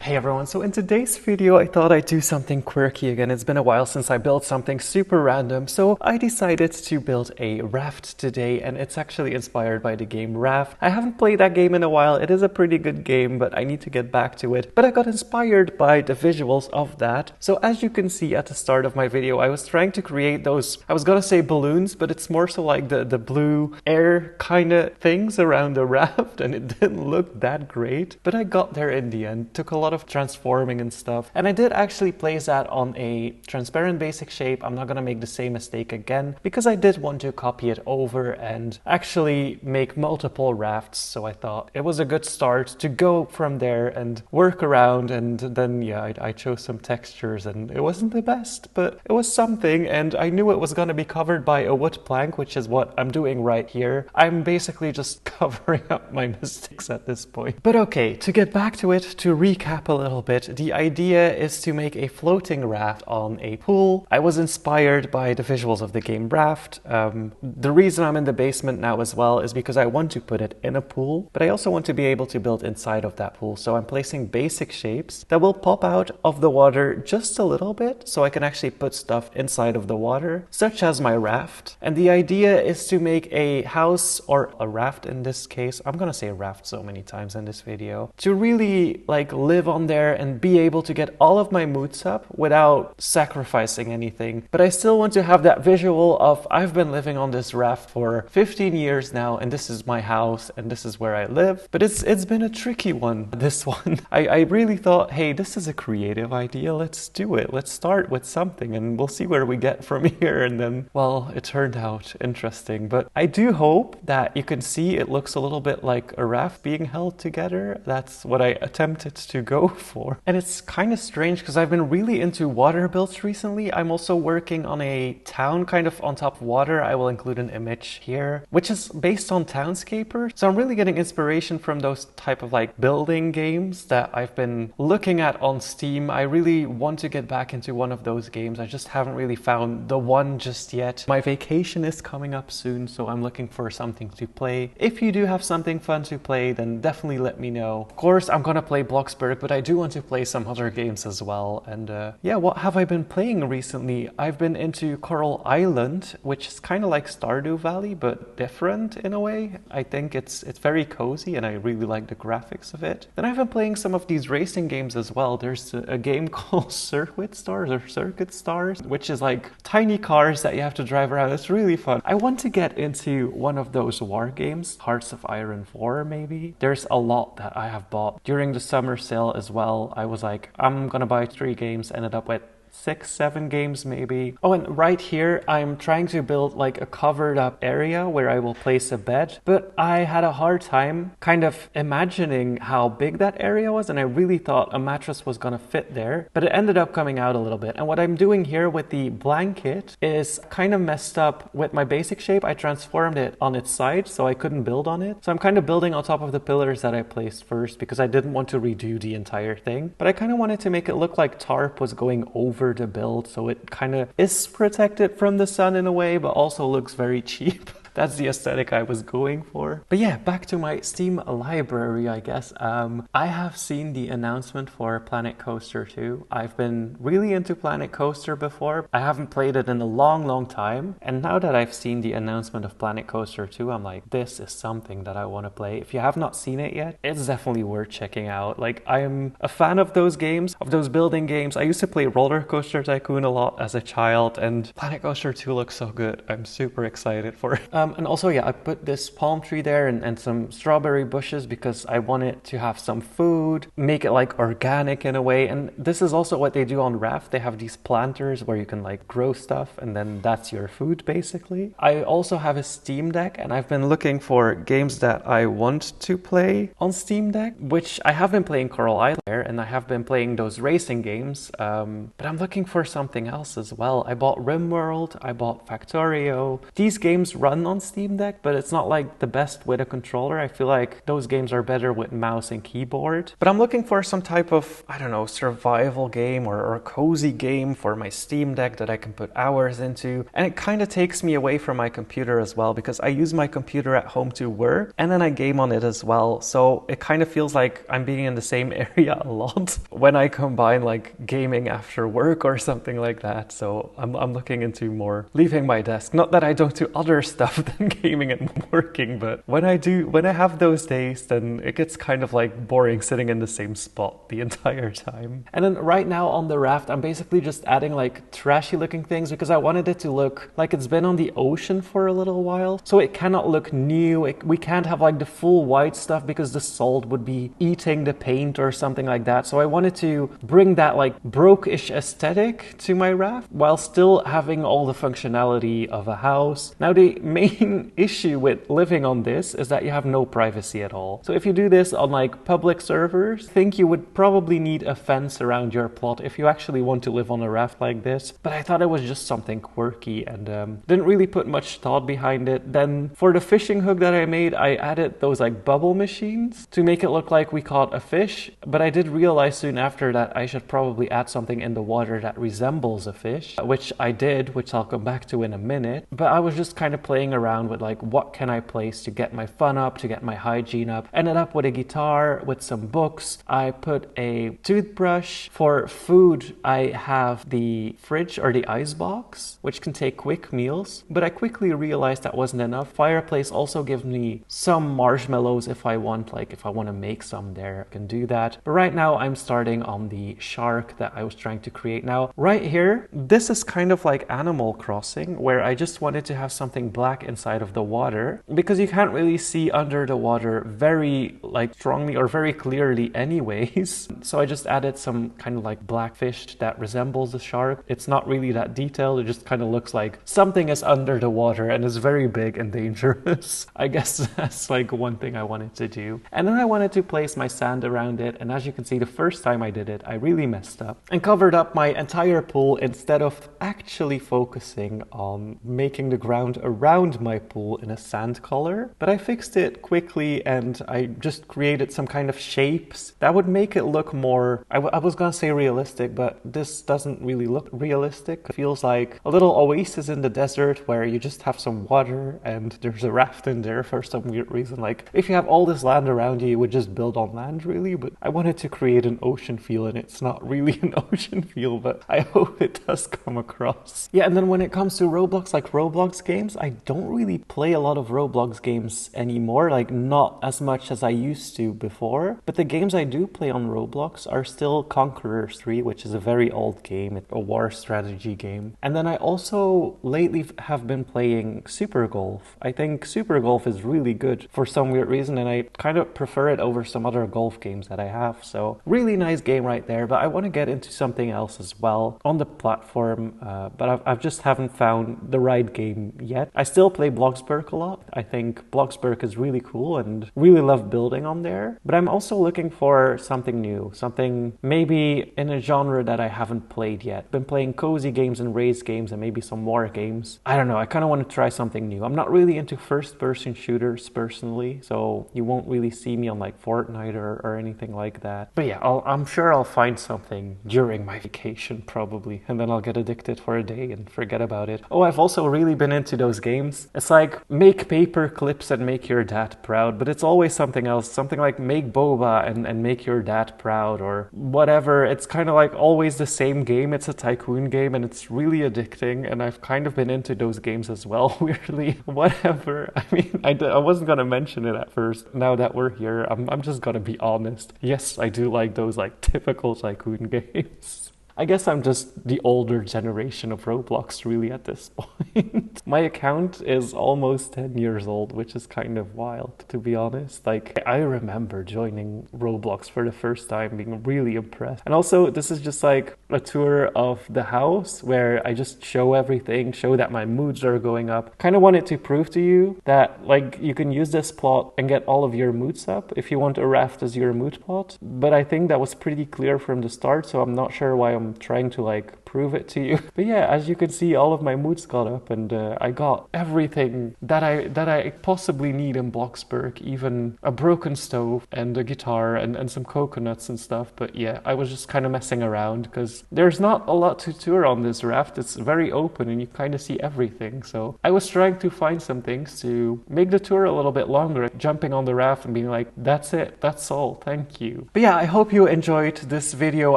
Hey everyone, so in today's video I thought I'd do something quirky again. It's been a while since I built something super random, so I decided to build a raft today, and it's actually inspired by the game Raft. I haven't played that game in a while. It is a pretty good game, but I need to get back to it. But I got inspired by the visuals of that. So as you can see at the start of my video, I was trying to create those, I was gonna say balloons, but it's more so like the blue air kind of things around the raft, and it didn't look that great. But I got there in the end. Took a lot of transforming and stuff, and I did actually place that on a transparent basic shape. I'm not gonna make the same mistake again because I did want to copy it over and actually make multiple rafts, so I thought it was a good start to go from there and work around. And then yeah, I chose some textures and it wasn't the best, but it was something, and I knew it was gonna be covered by a wood plank, which is what I'm doing right here. I'm basically just covering up my mistakes at this point. But okay, to get back to it, to recap a little bit, the idea is to make a floating raft on a pool. I was inspired by the visuals of the game Raft. The reason I'm in the basement now as well is because I want to put it in a pool, but I also want to be able to build inside of that pool. So I'm placing basic shapes that will pop out of the water just a little bit, so I can actually put stuff inside of the water, such as my raft. And the idea is to make a house, or a raft in this case. I'm gonna say raft so many times in this video, to really like live on there and be able to get all of my moods up without sacrificing anything. But I still want to have that visual of I've been living on this raft for 15 years now, and this is my house and this is where I live. But it's been a tricky one, this one. I really thought, hey, this is a creative idea, let's do it. Let's start with something and we'll see where we get from here. And then, well, it turned out interesting. But I do hope that you can see it looks a little bit like a raft being held together. That's what I attempted to go for. And it's kind of strange because I've been really into water builds recently. I'm also working on a town kind of on top of water. I will include an image here, which is based on Townscaper. So I'm really getting inspiration from those type of like building games that I've been looking at on Steam. I really want to get back into one of those games. I just haven't really found the one just yet. My vacation is coming up soon, so I'm looking for something to play. If you do have something fun to play, then definitely let me know. Of course, I'm gonna play BLOXBURG, but I do want to play some other games as well. And yeah, what have I been playing recently? I've been into Coral Island, which is kind of like Stardew Valley, but different in a way. I think it's very cozy and I really like the graphics of it. Then I've been playing some of these racing games as well. There's a game called Circuit Stars, which is like tiny cars that you have to drive around. It's really fun. I want to get into one of those war games, Hearts of Iron 4 maybe. There's a lot that I have bought during the summer sale as well. I was like, I'm gonna buy 3 games, ended up with 6-7 games maybe. Oh, and right here I'm trying to build like a covered up area where I will place a bed, but I had a hard time kind of imagining how big that area was, and I really thought a mattress was gonna fit there, but it ended up coming out a little bit. And what I'm doing here with the blanket is kind of messed up with my basic shape. I transformed it on its side so I couldn't build on it. So I'm kind of building on top of the pillars that I placed first because I didn't want to redo the entire thing, but I kind of wanted to make it look like tarp was going over to build, so it kind of is protected from the sun in a way, but also looks very cheap. That's the aesthetic I was going for. But yeah, back to my Steam library, I guess. I have seen the announcement for Planet Coaster 2. I've been really into Planet Coaster before. I haven't played it in a long time. And now that I've seen the announcement of Planet Coaster 2, I'm like, this is something that I want to play. If you have not seen it yet, it's definitely worth checking out. Like, I'm a fan of those games, of those building games. I used to play Roller Coaster Tycoon a lot as a child, and Planet Coaster 2 looks so good. I'm super excited for it. And also, yeah, I put this palm tree there and some strawberry bushes because I wanted to have some food, make it like organic in a way. And this is also what they do on Raft. They have these planters where you can like grow stuff and then that's your food basically. I also have a Steam Deck, and I've been looking for games that I want to play on Steam Deck, which I have been playing Coral Island and I have been playing those racing games, but I'm looking for something else as well. I bought RimWorld, I bought Factorio. These games run on on Steam Deck, but it's not like the best with a controller. I feel like those games are better with mouse and keyboard. But I'm looking for some type of, I don't know, survival game or a cozy game for my Steam Deck that I can put hours into. And it kind of takes me away from my computer as well, because I use my computer at home to work and then I game on it as well. So it kind of feels like I'm being in the same area a lot when I combine like gaming after work or something like that. So I'm looking into more leaving my desk. Not that I don't do other stuff than gaming and working, but when I have those days, then it gets kind of like boring sitting in the same spot the entire time. And then right now on the raft, I'm basically just adding like trashy looking things because I wanted it to look like it's been on the ocean for a little while. So it cannot look new. We can't have like the full white stuff because the salt would be eating the paint or something like that. So I wanted to bring that like broke-ish aesthetic to my raft while still having all the functionality of a house. Now the main issue with living on this is that you have no privacy at all. So if you do this on like public servers, I think you would probably need a fence around your plot if you actually want to live on a raft like this. But I thought it was just something quirky and didn't really put much thought behind it. Then for the fishing hook that I made, I added those like bubble machines to make it look like we caught a fish. But I did realize soon after that I should probably add something in the water that resembles a fish, which I did, which I'll come back to in a minute. But I was just kind of playing around with like, what can I place to get my fun up, to get my hygiene up. Ended up with a guitar, with some books. I put a toothbrush. For food, I have the fridge or the ice box, which can take quick meals. But I quickly realized that wasn't enough. Fireplace also gives me some marshmallows if I want, like if I want to make some there, I can do that. But right now I'm starting on the shark that I was trying to create. Now, right here, this is kind of like Animal Crossing, where I just wanted to have something black inside of the water because you can't really see under the water very like strongly or very clearly anyways. So I just added some kind of like black fish that resembles a shark. It's not really that detailed. It just kind of looks like something is under the water and is very big and dangerous. I guess that's like one thing I wanted to do. And then I wanted to place my sand around it. And as you can see, the first time I did it, I really messed up and covered up my entire pool instead of actually focusing on making the ground around my pool in a sand color. But I fixed it quickly and I just created some kind of shapes that would make it look more, I was gonna say realistic, but this doesn't really look realistic. It feels like a little oasis in the desert where you just have some water and there's a raft in there for some weird reason. Like if you have all this land around you, you would just build on land really, but I wanted to create an ocean feel and it's not really an ocean feel, but I hope it does come across. Yeah, and then when it comes to Roblox, like Roblox games, I don't really play a lot of Roblox games anymore, like not as much as I used to before, but the games I do play on Roblox are still Conquerors 3, which is a very old game, it's a war strategy game. And then I also lately have been playing Super Golf. I think Super Golf is really good for some weird reason and I kind of prefer it over some other golf games that I have. So really nice game right there, but I want to get into something else as well on the platform, but I just haven't found the right game yet. I still play BLOXBURG a lot. I think BLOXBURG is really cool and really love building on there, but I'm also looking for something new, something maybe in a genre that I haven't played yet. Been playing cozy games and race games and maybe some war games. I don't know, I kind of want to try something new. I'm not really into first-person shooters personally, so you won't really see me on like Fortnite or anything like that. But yeah, I'm sure I'll find something during my vacation probably, and then I'll get addicted for a day and forget about it. Oh, I've also really been into those games. It's like make paper clips and make your dad proud, but it's always something else, something like make boba and make your dad proud or whatever. It's kind of like always the same game. It's a tycoon game and it's really addicting, and I've kind of been into those games as well, weirdly. Whatever. I mean, I wasn't gonna mention it at first. Now that we're here, I'm just gonna be honest. Yes, I do like those like typical tycoon games. I guess I'm just the older generation of Roblox really at this point. My account is almost 10 years old, which is kind of wild, to be honest. Like, I remember joining Roblox for the first time, being really impressed. And also, this is just like a tour of the house where I just show everything, show that my moods are going up. Kind of wanted to prove to you that, like, you can use this plot and get all of your moods up if you want a raft as your mood plot. But I think that was pretty clear from the start, so I'm not sure why I'm I'm trying to like prove it to you. But yeah, as you can see, all of my moods got up, and I got everything that I possibly need in Bloxburg, even a broken stove and a guitar and some coconuts and stuff. But yeah, I was just kind of messing around because there's not a lot to tour on this raft. It's very open and you kind of see everything. So I was trying to find some things to make the tour a little bit longer, jumping on the raft and being like, that's it, that's all, thank you. But yeah, I hope you enjoyed this video.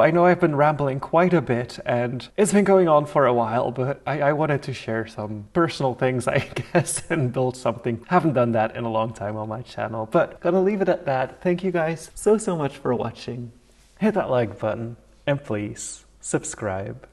I know I've been rambling quite a bit and it's been going on for a while, but I wanted to share some personal things, I guess, and build something. Haven't done that in a long time on my channel, but gonna leave it at that. Thank you guys so much for watching. Hit that like button and please subscribe.